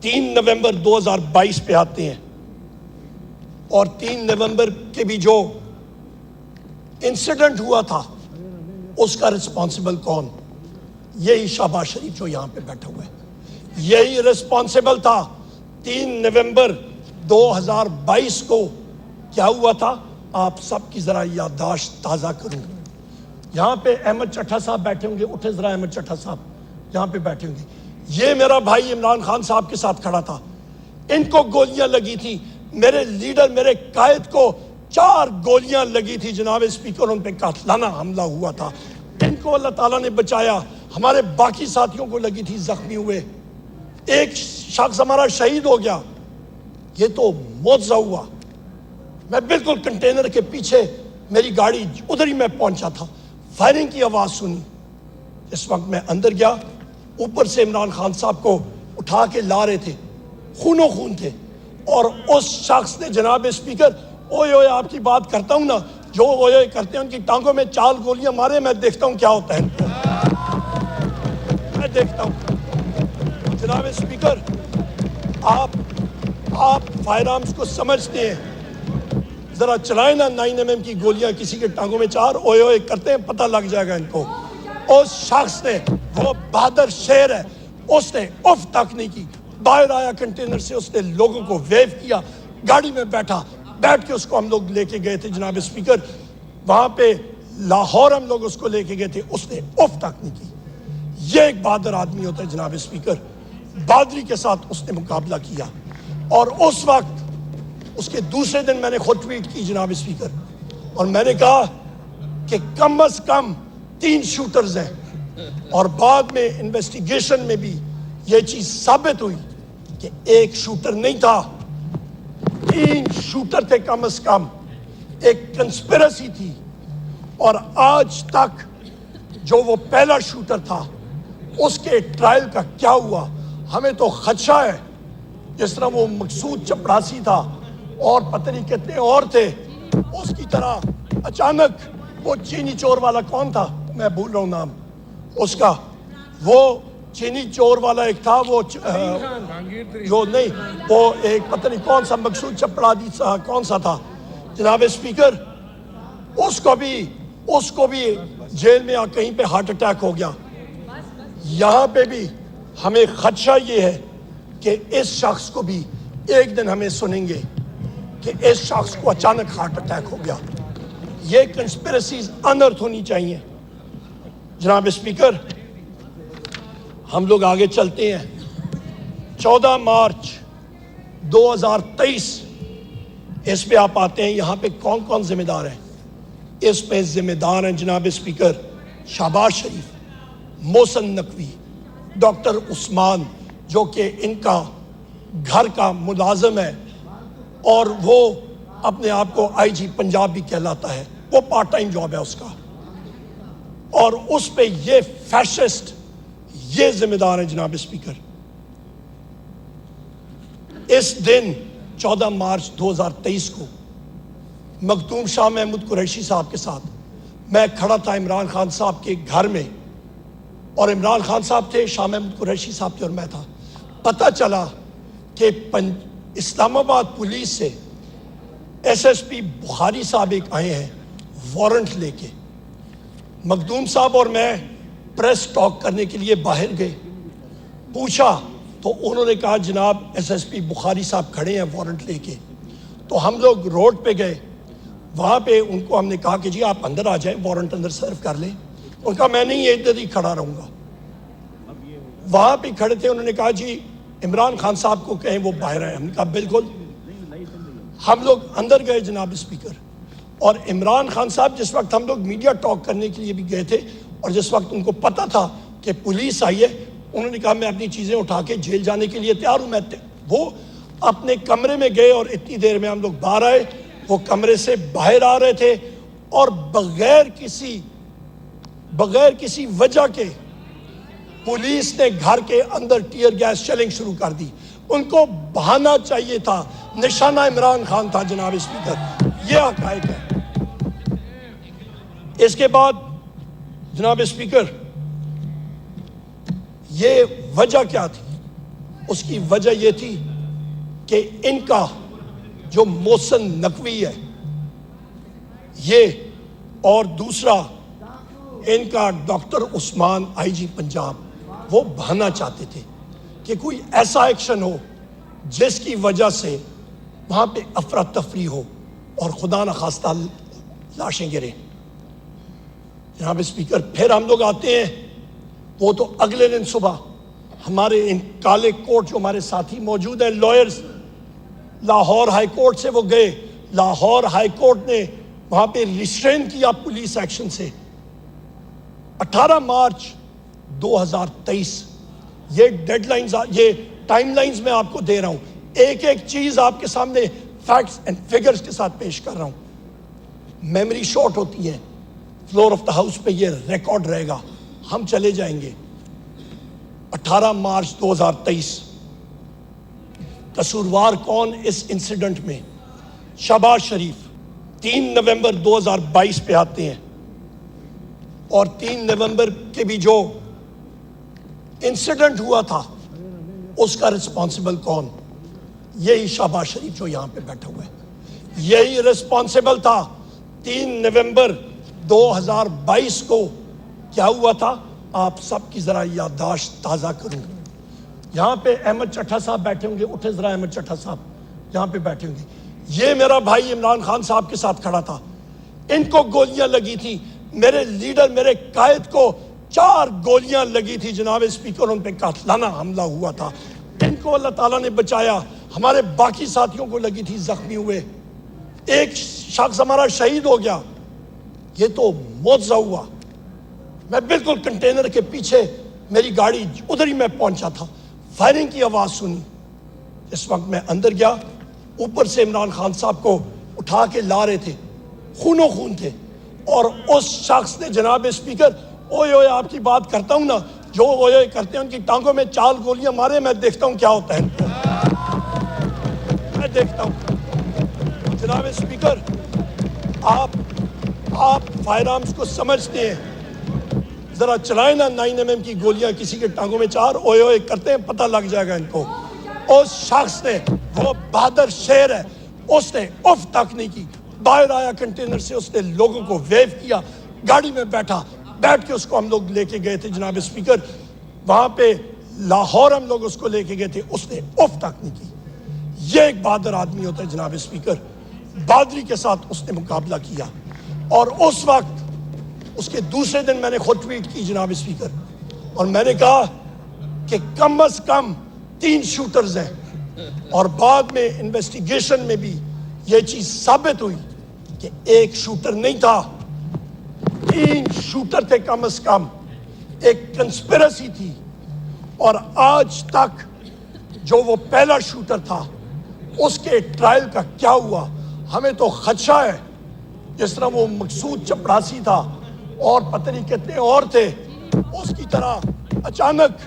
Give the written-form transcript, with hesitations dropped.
3 नवंबर 2022 पे आते हैं और 3 नवंबर के भी जो इंसिडेंट हुआ था उसका रिस्पॉन्सिबल कौन? यही शहबाज शरीफ जो यहाँ पे बैठा हुआ है, यही रिस्पॉन्सिबल था। 3 नवंबर 2022 को क्या हुआ था, आप सबकी जरा याददाश्त ताज़ा करूँ। यहाँ पे अहमद चट्टा साहब बैठे होंगे, उठे जरा अहमद चट्टा साहब यहाँ पे बैठे होंगे। ये मेरा भाई इमरान खान साहब के साथ खड़ा था, इनको गोलियां लगी थी, मेरे लीडर मेरे कायद को 4 गोलियां लगी थी जनाब स्पीकर, उन पे कातलाना हमला हुआ था, इनको अल्लाह ताला ने बचाया। हमारे बाकी साथियों को लगी थी, जख्मी हुए, एक शख्स हमारा शहीद हो गया। ये तो मौजज़ा हुआ। मैं बिल्कुल कंटेनर के पीछे, मेरी गाड़ी उधर ही मैं पहुंचा था, फायरिंग की आवाज़ सुनी। इस वक्त मैं अंदर गया, ऊपर से इमरान खान साहब को उठा के ला रहे थे, खूनो खून थे, और उस शख्स ने जनाब स्पीकर, ओए ओए आपकी बात करता हूँ ना, जो ओए ओए करते हैं उनकी टांगों में 4 गोलियां मारे, मैं देखता हूँ क्या होता है इनको, मैं देखता हूँ। जनाब स्पीकर, आप फायर आर्म्स को समझते हैं, जरा चलाए ना 9mm की गोलियां किसी के टांगों में 4, ओए ओए करते हैं, पता लग जाएगा इनको। उस शख्स ने, वो बहादुर शेर है, उसने उफ तक नहीं की, बाहर आया कंटेनर से, उसने लोगों को वेव किया, गाड़ी में बैठ के उसको हम लोग लेके गए थे जनाब स्पीकर, वहां पे लाहौर हम लोग उसको लेके गए थे, उसने उफ तक नहीं की। ये एक बहादुर आदमी होता है जनाब स्पीकर। बहादुरी के साथ उसने मुकाबला किया, और उस वक्त उसके दूसरे दिन मैंने खुद ट्वीट की जनाब स्पीकर, और मैंने कहा कि कम अज कम 3 शूटर्स हैं, और बाद में इन्वेस्टिगेशन में भी ये चीज साबित हुई कि एक शूटर नहीं था, 3 शूटर थे कम अज कम, एक कंस्पिरेसी थी। और आज तक जो वो पहला शूटर था उसके ट्रायल का क्या हुआ, हमें तो खदशा है। जिस तरह वो मकसूद चपड़ासी था और पता नहीं कितने और थे, उसकी तरह अचानक वो चीनी चोर वाला कौन था, मैं भूल रहा हूँ नाम उसका, वो चीनी चोर वाला एक था, वो जो नहीं, वो एक पता नहीं कौन सा मकसूद चपड़ासी कौन सा था जनाब स्पीकर, उसको भी जेल में कहीं पे हार्ट अटैक हो गया। यहाँ पे भी हमें खदशा ये है कि इस शख्स को भी एक दिन हमें सुनेंगे कि इस शख्स को अचानक हार्ट अटैक हो गया। ये कंस्पिरेसीज अनर्थ होनी चाहिए जनाब स्पीकर। हम लोग आगे चलते हैं। 14 मार्च 2023 इस पे आप आते हैं, यहाँ पे कौन कौन जिम्मेदार हैं? इस पे जिम्मेदार हैं जनाब स्पीकर शहबाज शरीफ, मोहसिन नकवी, डॉक्टर उस्मान जो कि इनका घर का मुलाजिम है और वो अपने आप को IG पंजाब भी कहलाता है, वो पार्ट टाइम जॉब है उसका, और उस पे ये फैशिस्ट ये जिम्मेदार है जनाब स्पीकर। इस दिन 14 मार्च 2023 को मखदूम शाह महमूद कुरैशी साहब के साथ मैं खड़ा था इमरान खान साहब के घर में, और इमरान खान साहब थे, शाह महमूद कुरैशी साहब थे और मैं था। पता चला कि इस्लामाबाद पुलिस से SSP बुखारी साहब एक आए हैं वारंट लेके। मखदूम साहब और मैं प्रेस टॉक करने के लिए बाहर गए, पूछा तो उन्होंने कहा जनाब SSP बुखारी साहब खड़े हैं वारंट लेके। तो हम लोग रोड पे गए, वहाँ पे उनको हमने कहा कि जी आप अंदर आ जाएं, वारंट अंदर सर्व कर लें। उनका मैं नहीं इधर ही खड़ा रहूँगा। वहाँ पे खड़े थे, उन्होंने कहा जी इमरान खान साहब को कहें वो बाहर आए। हमने कहा बिल्कुल। हम लोग अंदर गए जनाब स्पीकर, और इमरान खान साहब जिस वक्त हम लोग मीडिया टॉक करने के लिए भी गए थे, और जिस वक्त उनको पता था कि पुलिस आई है, उन्होंने कहा मैं अपनी चीज़ें उठा के जेल जाने के लिए तैयार हूँ। वो अपने कमरे में गए और इतनी देर में हम लोग बाहर आए। वो कमरे से बाहर आ रहे थे और बगैर किसी वजह के पुलिस ने घर के अंदर टीयर गैस शेलिंग शुरू कर दी। उनको बहाना चाहिए था, निशाना इमरान खान था जनाब स्पीकर। ये हक़ाइक़ है। इसके बाद जनाब स्पीकर ये वजह क्या थी? اس کی وجہ یہ تھی کہ ان کا جو محسن نقوی ہے یہ، اور دوسرا ان کا ڈاکٹر عثمان آئی جی پنجاب، وہ بہانا چاہتے تھے کہ کوئی ایسا ایکشن ہو جس کی وجہ سے وہاں پہ افراتفری ہو اور خدا نخواستہ لاشیں گریں۔ جناب اسپیکر، پھر ہم لوگ آتے ہیں، وہ تو اگلے دن صبح ہمارے ان کالے کوٹ جو ہمارے ساتھی موجود ہیں لائرز، لاہور ہائی کورٹ سے وہ گئے، لاہور ہائی کورٹ نے وہاں پہ ریسٹرین کیا پولیس ایکشن سے۔ 18 مارچ 2023 یہ ڈیڈ لائنز، یہ ٹائم لائنز میں آپ کو دے رہا ہوں، ایک ایک چیز آپ کے سامنے فیکٹس اینڈ فگرز کے ساتھ پیش کر رہا ہوں۔ میموری شارٹ ہوتی ہے، فلور آف دا ہاؤس پہ یہ ریکارڈ رہے گا، ہم چلے جائیں گے۔ 18 مارچ 2023 قصوروار کون اس انسیڈنٹ میں؟ شہباز شریف۔ 3 نومبر 2022 پہ آتے ہیں، اور 3 نومبر کے بھی جو انسیڈنٹ ہوا تھا اس کا رسپانسبل کون؟ یہی شہباز شریف جو یہاں پہ بیٹھا ہوا ہے، یہی رسپانسبل تھا۔ 3 نومبر 2022 کو کیا ہوا تھا؟ آپ سب کی ذرا یادداشت تازہ کروں۔ یہاں پہ احمد چٹھا صاحب بیٹھے ہوں گے، اٹھے ذرا احمد چٹھا صاحب یہاں پہ بیٹھے ہوں گے۔ یہ میرا بھائی عمران خان صاحب کے ساتھ کھڑا تھا، ان کو گولیاں لگی تھی، میرے لیڈر میرے قائد کو 4 گولیاں لگی تھی جناب اسپیکر، ان پہ قاتلانہ حملہ ہوا تھا، ان کو اللہ تعالیٰ نے بچایا، ہمارے باقی ساتھیوں کو لگی تھی، زخمی ہوئے، ایک شخص ہمارا شہید ہو گیا۔ یہ تو معجزہ ہوا۔ میں بالکل کنٹینر کے پیچھے میری گاڑی ادھر ہی میں پہنچا تھا، فائرنگ کی آواز سنی، اس وقت میں اندر گیا، اوپر سے عمران خان صاحب کو اٹھا کے لا رہے تھے، خونوں خون تھے، اور اس شخص نے جناب اسپیکر اوئے اوئے آپ کی بات کرتا ہوں نا، جو اوئے اوئے کرتے ہیں ان کی ٹانگوں میں 4 گولیاں مارے، میں دیکھتا ہوں کیا ہوتا ہے ان کو، میں دیکھتا ہوں۔ جناب اسپیکر، آپ فائر آرمز کو سمجھتے ہیں، ذرا چلائیں نا 9mm کی گولیاں کسی کے ٹانگوں میں 4، اوئے اوئے کرتے ہیں، پتہ لگ جائے گا ان کو۔ اس شخص نے، وہ بہادر شیر ہے، اس نے اف تک نہیں کی، باہر آیا کنٹینر سے، اس نے لوگوں کو ویو کیا، گاڑی میں بیٹھ کے اس کو ہم لوگ لے کے گئے تھے جناب اسپیکر، وہاں پہ لاہور ہم لوگ اس کو لے کے گئے تھے، اس نے اف تک نہیں کی۔ یہ ایک بہادر آدمی ہوتا ہے جناب اسپیکر، بہادری کے ساتھ اس نے مقابلہ کیا۔ اور اس وقت اس کے دوسرے دن میں نے خود ٹویٹ کی جناب اسپیکر، اور میں نے کہا کہ کم از کم 3 شوٹرز ہیں، اور بعد میں انویسٹیگیشن میں بھی یہ چیز ثابت ہوئی کہ ایک شوٹر نہیں تھا، 3 شوٹر تھے کم از کم، ایک کنسپیرسی تھی۔ اور آج تک جو وہ پہلا شوٹر تھا اس کے ٹرائل کا کیا ہوا، ہمیں تو خدشہ ہے۔ جس طرح وہ مقصود چپڑاسی تھا اور پتہ نہیں کتنے اور تھے، اس کی طرح اچانک